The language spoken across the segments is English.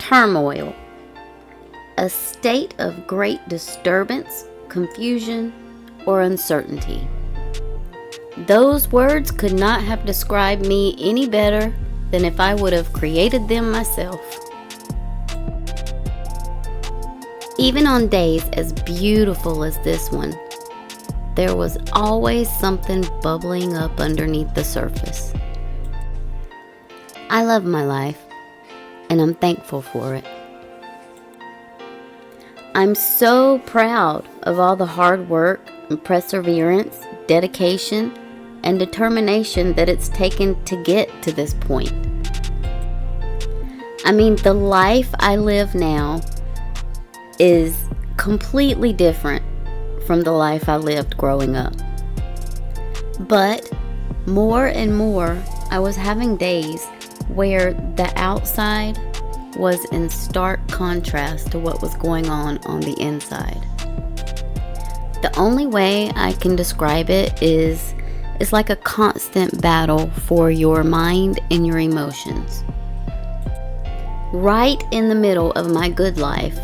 turmoil, a state of great disturbance, confusion, or uncertainty. Those words could not have described me any better than if I would have created them myself. Even on days as beautiful as this one, there was always something bubbling up underneath the surface. I love my life, and I'm thankful for it. I'm so proud of all the hard work and perseverance, dedication, and determination that it's taken to get to this point. I mean, the life I live now is completely different from the life I lived growing up. But more and more, I was having days where the outside was in stark contrast to what was going on the inside. The only way I can describe it is it's like a constant battle for your mind and your emotions. Right in the middle of my good life,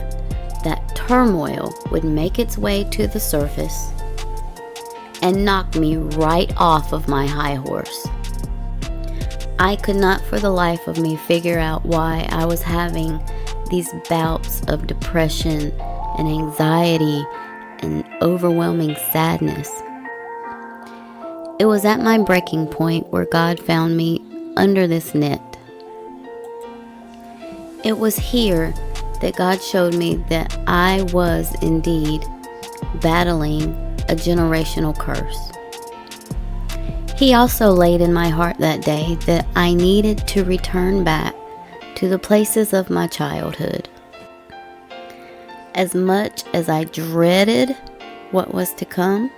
that turmoil would make its way to the surface and knock me right off of my high horse. I could not for the life of me figure out why I was having these bouts of depression and anxiety and overwhelming sadness. It was at my breaking point where God found me under this net. It was here that God showed me that I was indeed battling a generational curse. He also laid in my heart that day that I needed to return back to the places of my childhood. As much as I dreaded what was to come,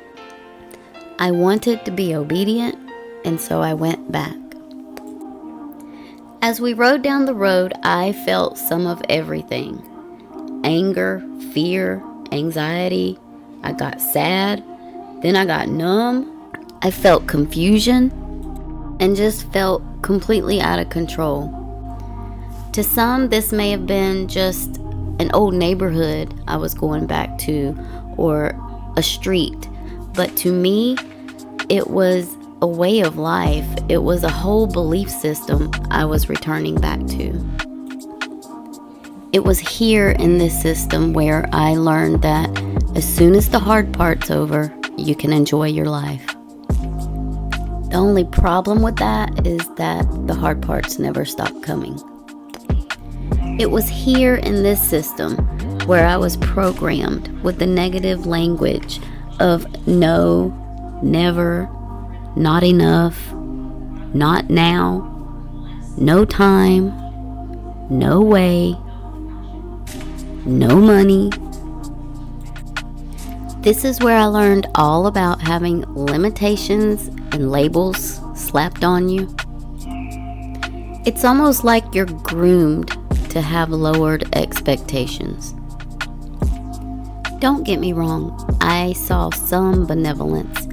I wanted to be obedient, and so I went back. As we rode down the road, I felt some of everything. Anger, fear, anxiety. I got sad. Then I got numb. I felt confusion and just felt completely out of control. To some, this may have been just an old neighborhood I was going back to or a street. But to me, it was a way of life. It was a whole belief system I was returning back to. It was here in this system where I learned that as soon as the hard part's over, you can enjoy your life. The only problem with that is that the hard parts never stop coming. It was here in this system where I was programmed with the negative language of no, never, not enough, not now, no time, no way, no money. This is where I learned all about having limitations and labels slapped on you. It's almost like you're groomed to have lowered expectations. Don't get me wrong, I saw some benevolence.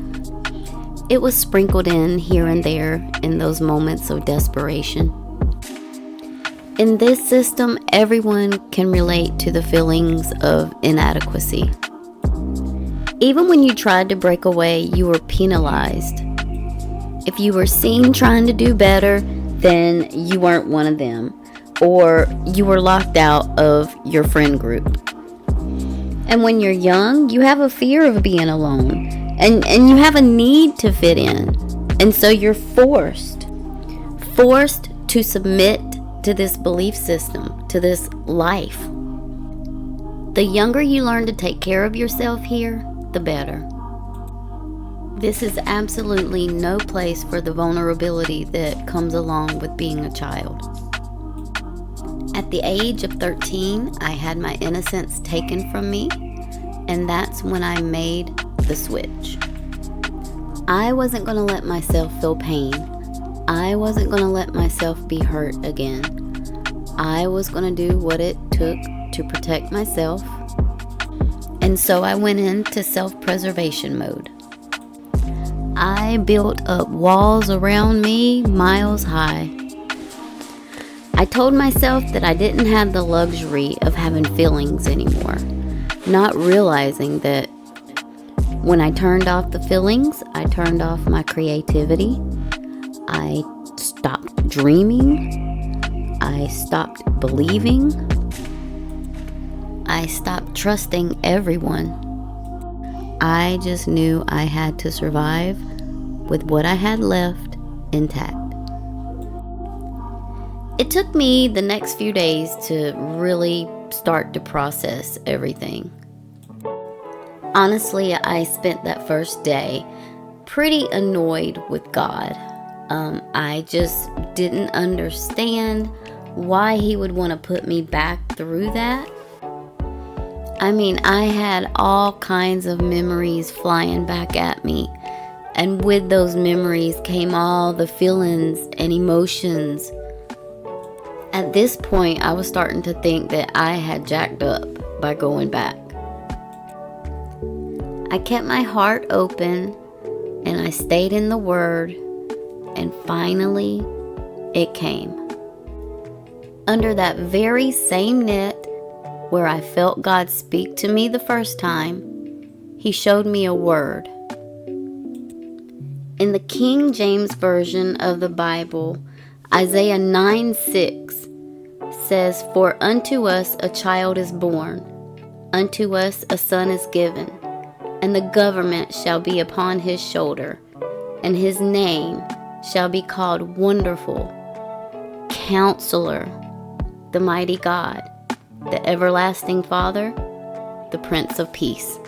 It was sprinkled in here and there in those moments of desperation. In this system, everyone can relate to the feelings of inadequacy. Even when you tried to break away, you were penalized. If you were seen trying to do better, then you weren't one of them, or you were locked out of your friend group. And when you're young, you have a fear of being alone, and you have a need to fit in. And so you're forced to submit to this belief system, to this life. The younger you learn to take care of yourself here, the better. This is absolutely no place for the vulnerability that comes along with being a child. At the age of 13, I had my innocence taken from me, and that's when I made the switch. I wasn't going to let myself feel pain. I wasn't going to let myself be hurt again. I was going to do what it took to protect myself. And so I went into self-preservation mode. I built up walls around me miles high. I I told myself that I didn't have the luxury of having feelings anymore, not realizing that when I turned off the feelings, I turned off my creativity. I stopped dreaming. I stopped believing. I stopped trusting everyone. I just knew I had to survive with what I had left intact. It took me the next few days to really start to process everything. Honestly, I spent that first day pretty annoyed with God. I just didn't understand why He would want to put me back through that. I mean, I had all kinds of memories flying back at me. And with those memories came all the feelings and emotions. At this point, I was starting to think that I had jacked up by going back. I kept my heart open and I stayed in the Word, and finally it came. Under that very same net where I felt God speak to me the first time, He showed me a word. In the King James Version of the Bible, Isaiah 9:6 says, "For unto us a child is born, unto us a son is given, and the government shall be upon his shoulder, and his name shall be called Wonderful, Counselor, the Mighty God, the Everlasting Father, the Prince of Peace."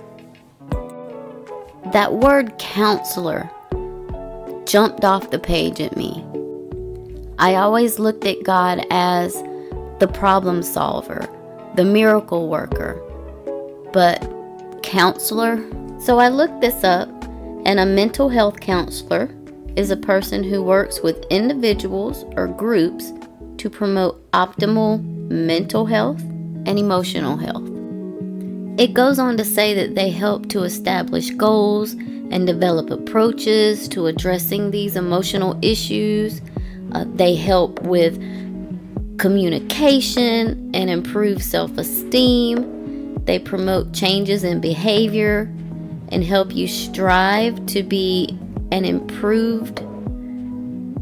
That word counselor jumped off the page at me. I always looked at God as the problem solver, the miracle worker, but counselor? So I looked this up, and a mental health counselor is a person who works with individuals or groups to promote optimal mental health and emotional health. It goes on to say that they help to establish goals and develop approaches to addressing these emotional issues. They help with communication and improve self-esteem. They promote changes in behavior and help you strive to be an improved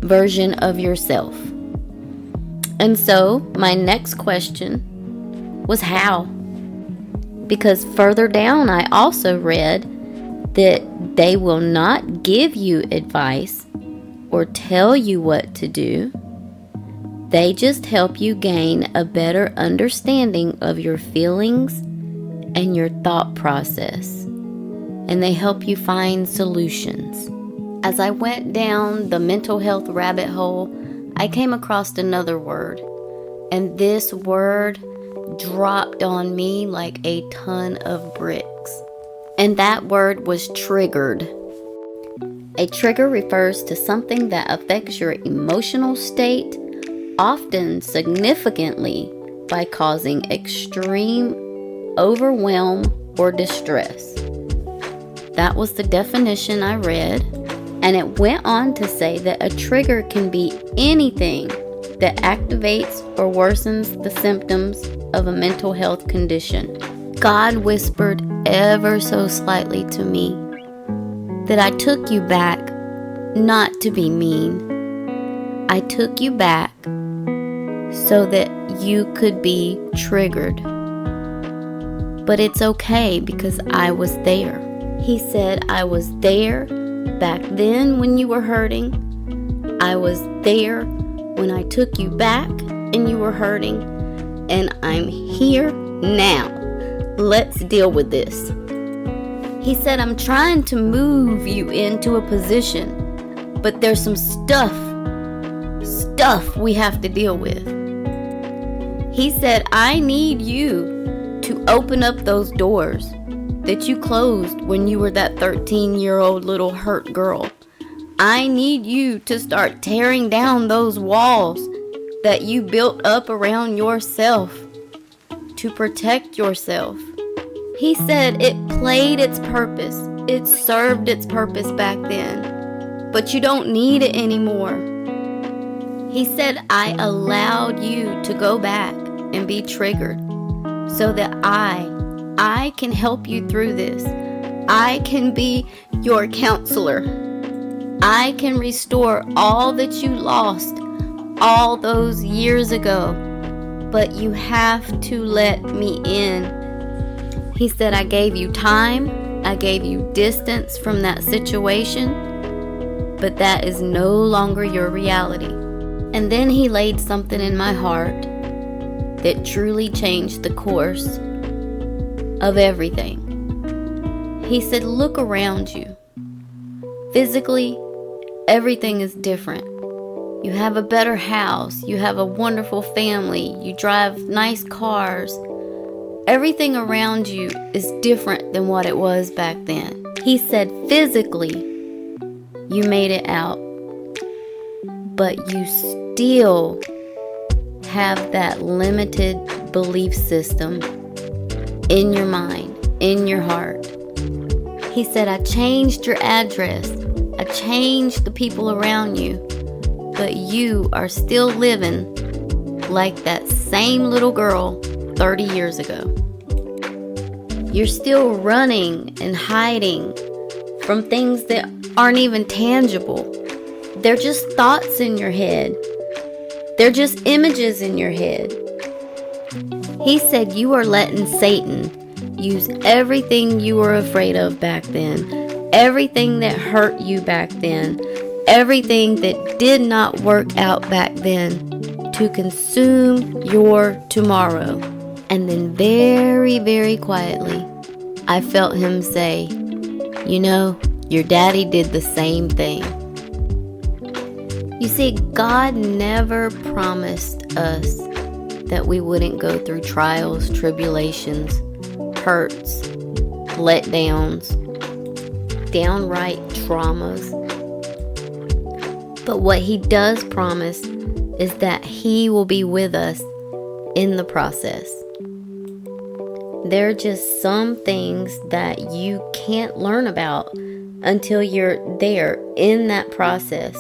version of yourself. And so my next question was how? Because further down I also read that they will not give you advice or tell you what to do. They just help you gain a better understanding of your feelings and your thought process. And they help you find solutions. As I went down the mental health rabbit hole, I came across another word. And this word dropped on me like a ton of bricks. And that word was triggered. A trigger refers to something that affects your emotional state, often significantly by causing extreme overwhelm or distress. That was the definition I read, and it went on to say that a trigger can be anything that activates or worsens the symptoms of a mental health condition. God whispered ever so slightly to me that I took you back not to be mean. I took you back so that you could be triggered. But it's okay because I was there. He said I was there back then when you were hurting. I was there when I took you back and you were hurting. And I'm here now. Let's deal with this. He said, I'm trying to move you into a position, but there's some stuff we have to deal with. He said, I need you to open up those doors that you closed when you were that 13-year-old little hurt girl. I need you to start tearing down those walls that you built up around yourself to protect yourself. He said it played its purpose. It served its purpose back then, but you don't need it anymore. He said, I allowed you to go back and be triggered so that I can help you through this. I can be your counselor. I can restore all that you lost all those years ago, but you have to let me in. He said, I gave you time. I gave you distance from that situation, but that is no longer your reality. And then he laid something in my heart that truly changed the course of everything. He said, look around you. Physically, everything is different. You have a better house. You have a wonderful family. You drive nice cars. Everything around you is different than what it was back then. He said, physically, you made it out, but you still have that limited belief system in your mind, in your heart. He said, I changed your address. I changed the people around you, but you are still living like that same little girl 30 years ago. You're still running and hiding from things that aren't even tangible. They're just thoughts in your head. They're just images in your head. He said you are letting Satan use everything you were afraid of back then, everything that hurt you back then, everything that did not work out back then to consume your tomorrow. And then very, very quietly, I felt him say, you know, your daddy did the same thing. You see, God never promised us that we wouldn't go through trials, tribulations, hurts, letdowns, downright traumas. But what he does promise is that he will be with us in the process. There are just some things that you can't learn about until you're there in that process.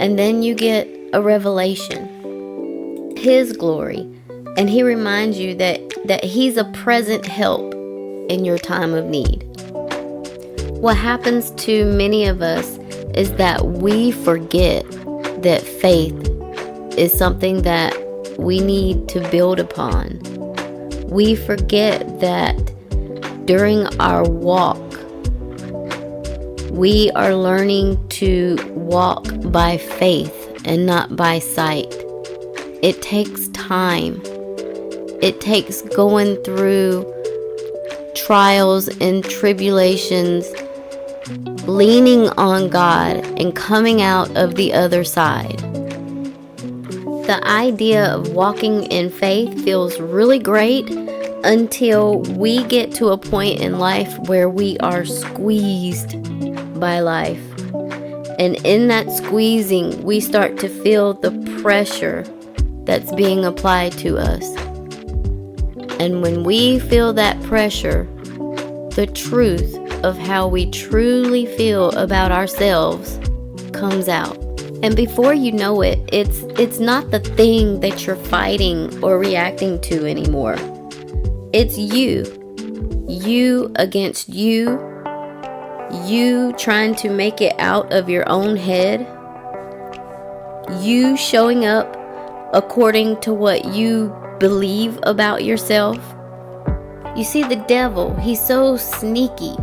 And then you get a revelation, his glory. And he reminds you that he's a present help in your time of need. What happens to many of us is that we forget that faith is something that we need to build upon. We forget that during our walk, we are learning to walk by faith and not by sight. It takes time. It takes going through trials and tribulations, leaning on God and coming out of the other side. The idea of walking in faith feels really great until we get to a point in life where we are squeezed by life. And in that squeezing, we start to feel the pressure that's being applied to us. And when we feel that pressure, the truth of how we truly feel about ourselves comes out. And before you know it, it's not the thing that you're fighting or reacting to anymore. It's you. You against you. You trying to make it out of your own head. You showing up according to what you believe about yourself. You see, the devil, he's so sneaky,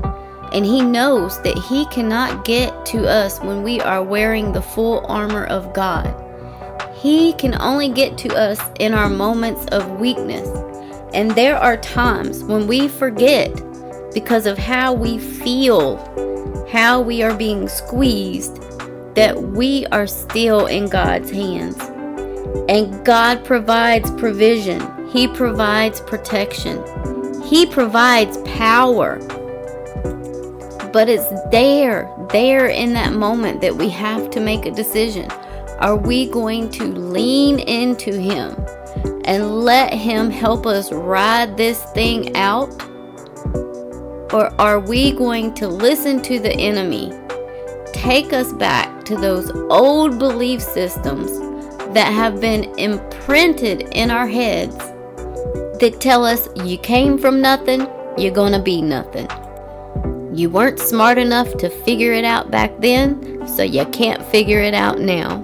and he knows that he cannot get to us when we are wearing the full armor of God. He can only get to us in our moments of weakness. And there are times when we forget, because of how we feel, how we are being squeezed, that we are still in God's hands. And God provides provision. He provides protection. He provides power. But it's there in that moment that we have to make a decision. Are we going to lean into Him and let Him help us ride this thing out? Or are we going to listen to the enemy, take us back to those old belief systems that have been imprinted in our heads that tell us you came from nothing, you're gonna be nothing. You weren't smart enough to figure it out back then, so you can't figure it out now.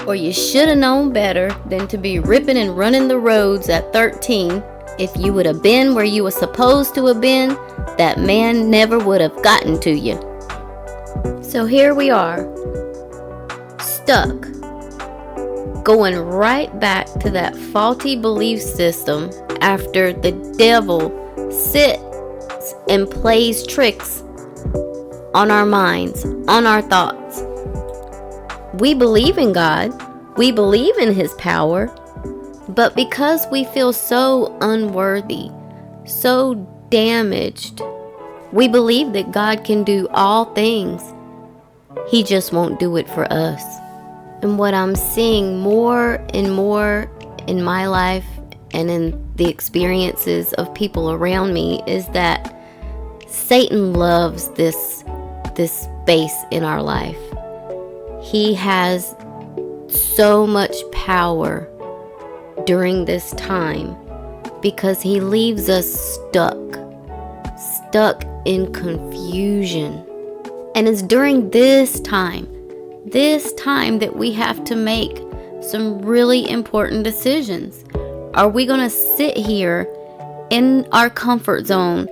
Or you should have known better than to be ripping and running the roads at 13. If you would have been where you were supposed to have been, that man never would have gotten to you. So here we are, stuck, going right back to that faulty belief system after the devil sits and plays tricks on our minds, on our thoughts. We believe in God, we believe in His power, but because we feel so unworthy, so damaged, we believe that God can do all things. He just won't do it for us. And what I'm seeing more and more in my life and in the experiences of people around me is that Satan loves this space in our life. He has so much power during this time because he leaves us stuck in confusion. And it's during this time that we have to make some really important decisions. Are we going to sit here in our comfort zone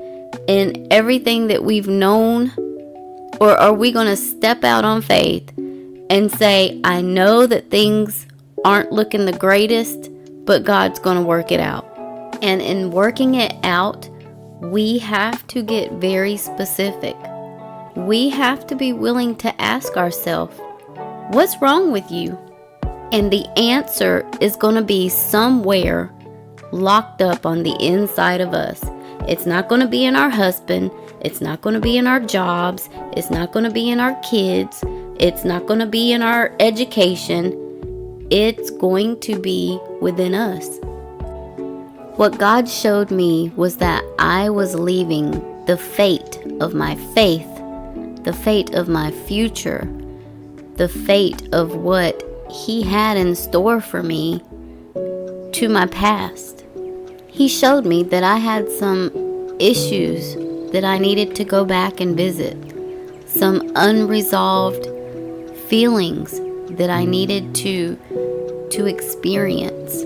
in everything that we've known? Or are we going to step out on faith and say, I know that things aren't looking the greatest, but God's going to work it out. And in working it out, we have to get very specific. We have to be willing to ask ourselves, what's wrong with you? And the answer is going to be somewhere locked up on the inside of us. It's not going to be in our husband. It's not going to be in our jobs. It's not going to be in our kids. It's not going to be in our education. It's going to be within us. What God showed me was that I was leaving the fate of my faith, the fate of my future, the fate of what He had in store for me to my past. He showed me that I had some issues that I needed to go back and visit, some unresolved feelings that I needed to experience.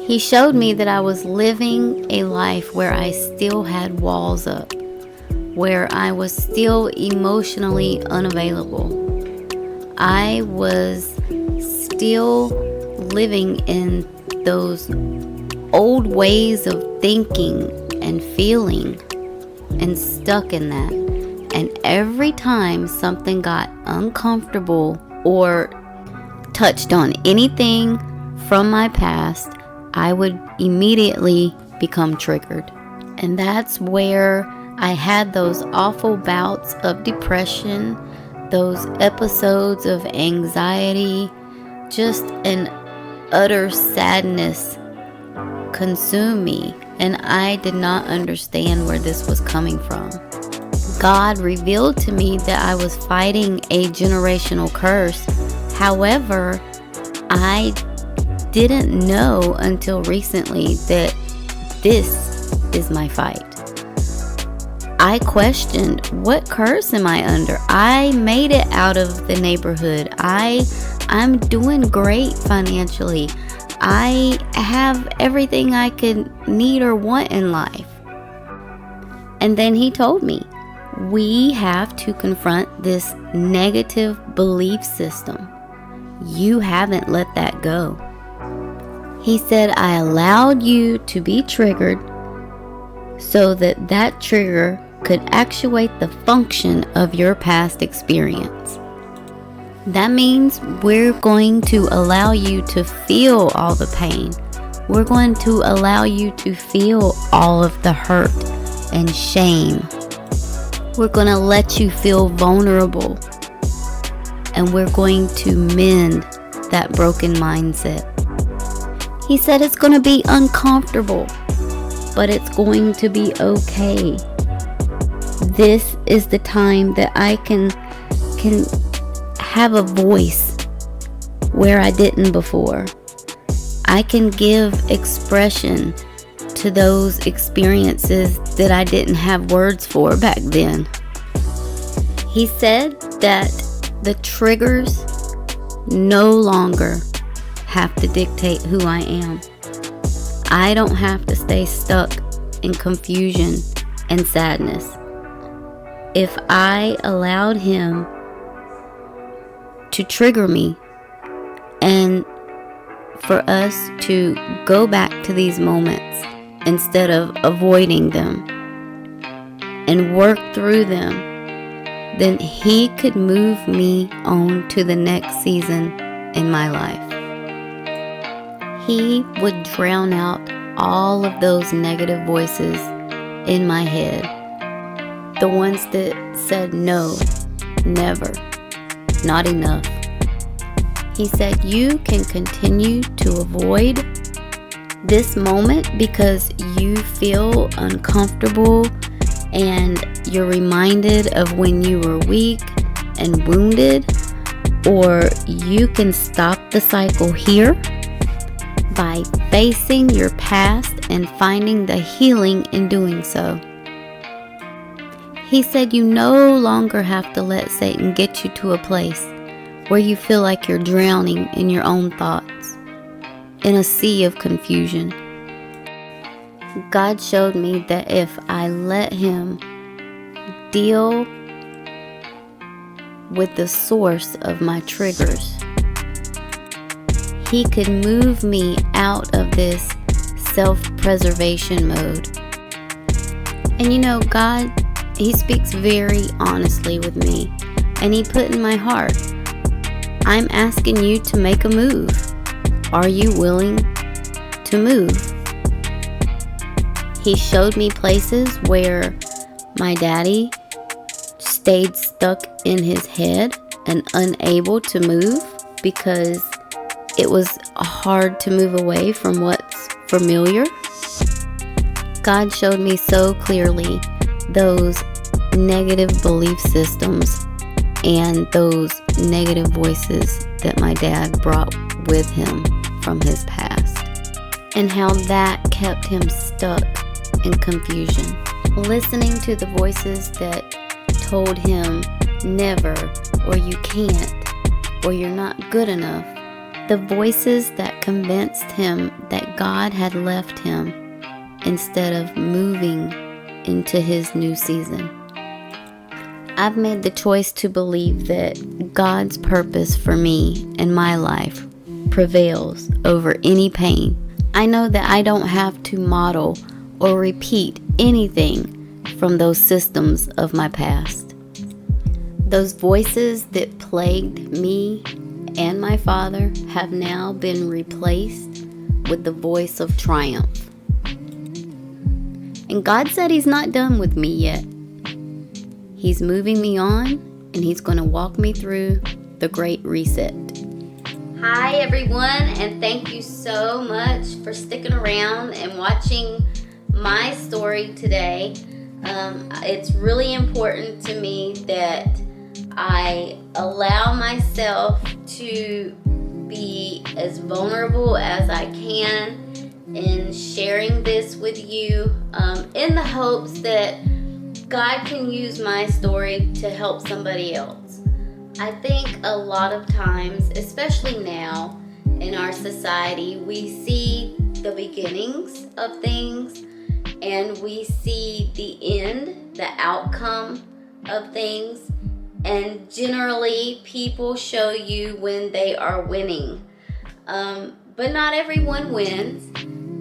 He showed me that I was living a life where I still had walls up, where I was still emotionally unavailable. I was still living in those old ways of thinking and feeling and stuck in that. And every time something got uncomfortable or touched on anything from my past, I would immediately become triggered. And that's where I had those awful bouts of depression, those episodes of anxiety, just an utter sadness consumed me, and I did not understand where this was coming from. God revealed to me that I was fighting a generational curse. However, I didn't know until recently that this is my fight. I questioned, what curse am I under? I made it out of the neighborhood. I'm doing great financially. I have everything I could need or want in life. And then He told me, we have to confront this negative belief system. You haven't let that go. He said, I allowed you to be triggered so that that trigger could actuate the function of your past experience. That means we're going to allow you to feel all the pain. We're going to allow you to feel all of the hurt and shame. We're going to let you feel vulnerable. And we're going to mend that broken mindset. He said it's going to be uncomfortable, but it's going to be okay. This is the time that I can have a voice where I didn't before. I can give expression to those experiences that I didn't have words for back then. He said that the triggers no longer have to dictate who I am. I don't have to stay stuck in confusion and sadness. If I allowed him to trigger me and for us to go back to these moments instead of avoiding them and work through them, then he could move me on to the next season in my life. He would drown out all of those negative voices in my head. The ones that said no, never, not enough. He said, you can continue to avoid this moment because you feel uncomfortable and you're reminded of when you were weak and wounded, or you can stop the cycle here by facing your past and finding the healing in doing so. He said you no longer have to let Satan get you to a place where you feel like you're drowning in your own thoughts, in a sea of confusion. God showed me that if I let him deal with the source of my triggers, he could move me out of this self-preservation mode. And you know, God, he speaks very honestly with me, and he put in my heart, I'm asking you to make a move. Are you willing to move? He showed me places where my daddy stayed stuck in his head and unable to move because it was hard to move away from what's familiar. God showed me so clearly those negative belief systems and those negative voices that my dad brought with him from his past, and how that kept him stuck in confusion. Listening to the voices that told him never, or you can't, or you're not good enough. The voices that convinced him that God had left him instead of moving into his new season. I've made the choice to believe that God's purpose for me and my life prevails over any pain. I know that I don't have to model or repeat anything from those systems of my past. Those voices that plagued me and my father have now been replaced with the voice of triumph. And God said he's not done with me yet. He's moving me on, and he's going to walk me through the Great Reset. Hi everyone, and thank you so much for sticking around and watching my story today. It's really important to me that I allow myself to be as vulnerable as I can in sharing this with you, in the hopes that God can use my story to help somebody else. I think a lot of times, especially now in our society, we see the beginnings of things and we see the end, the outcome of things, and generally people show you when they are winning. But not everyone wins,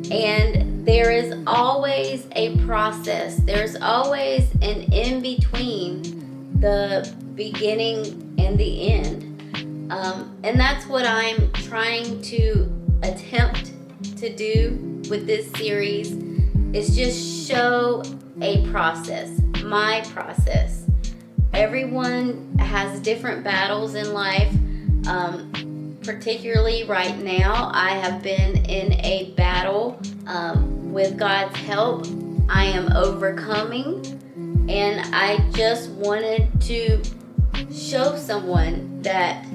and there is always a process. There's always an in-between the beginning and the end. And that's what I'm trying to attempt to do with this series, is just show a process, my process. Everyone has different battles in life. Particularly right now, I have been in a battle. With God's help, I am overcoming, and I just wanted to show someone that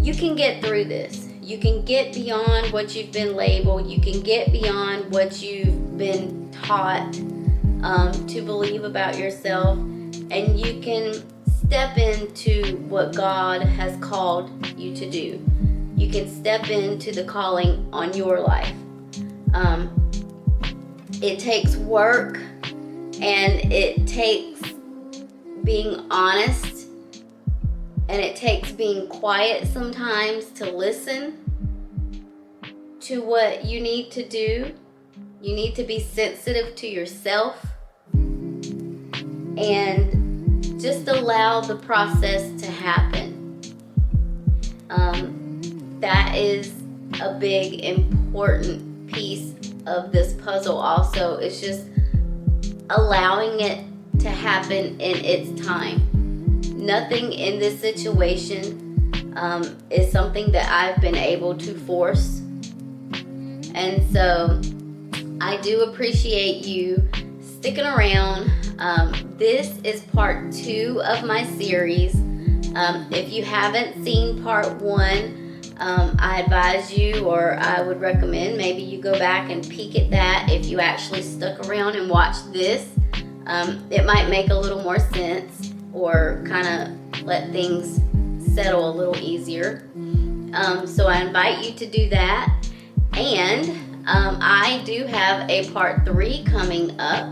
you can get through this. You can get beyond what you've been labeled. You can get beyond what you've been taught to believe about yourself. And you can step into what God has called you to do. You can step into the calling on your life. It takes work, and it takes being honest, and it takes being quiet sometimes to listen to what you need to do. You need to be sensitive to yourself and just allow the process to happen. That is a big, important piece of this puzzle also. It's just allowing it to happen in its time. Nothing in this situation is something that I've been able to force. And so I do appreciate you sticking around. This is part 2 of my series. If you haven't seen part 1, I advise you, or I would recommend, maybe you go back and peek at that. If you actually stuck around and watched this, it might make a little more sense, or kind of let things settle a little easier. So I invite you to do that. And I do have a part 3 coming up.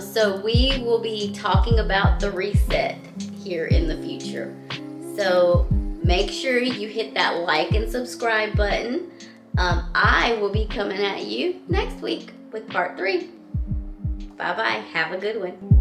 So we will be talking about the reset here in the future. So make sure you hit that like and subscribe button. I will be coming at you next week with part 3. Bye-bye. Have a good one.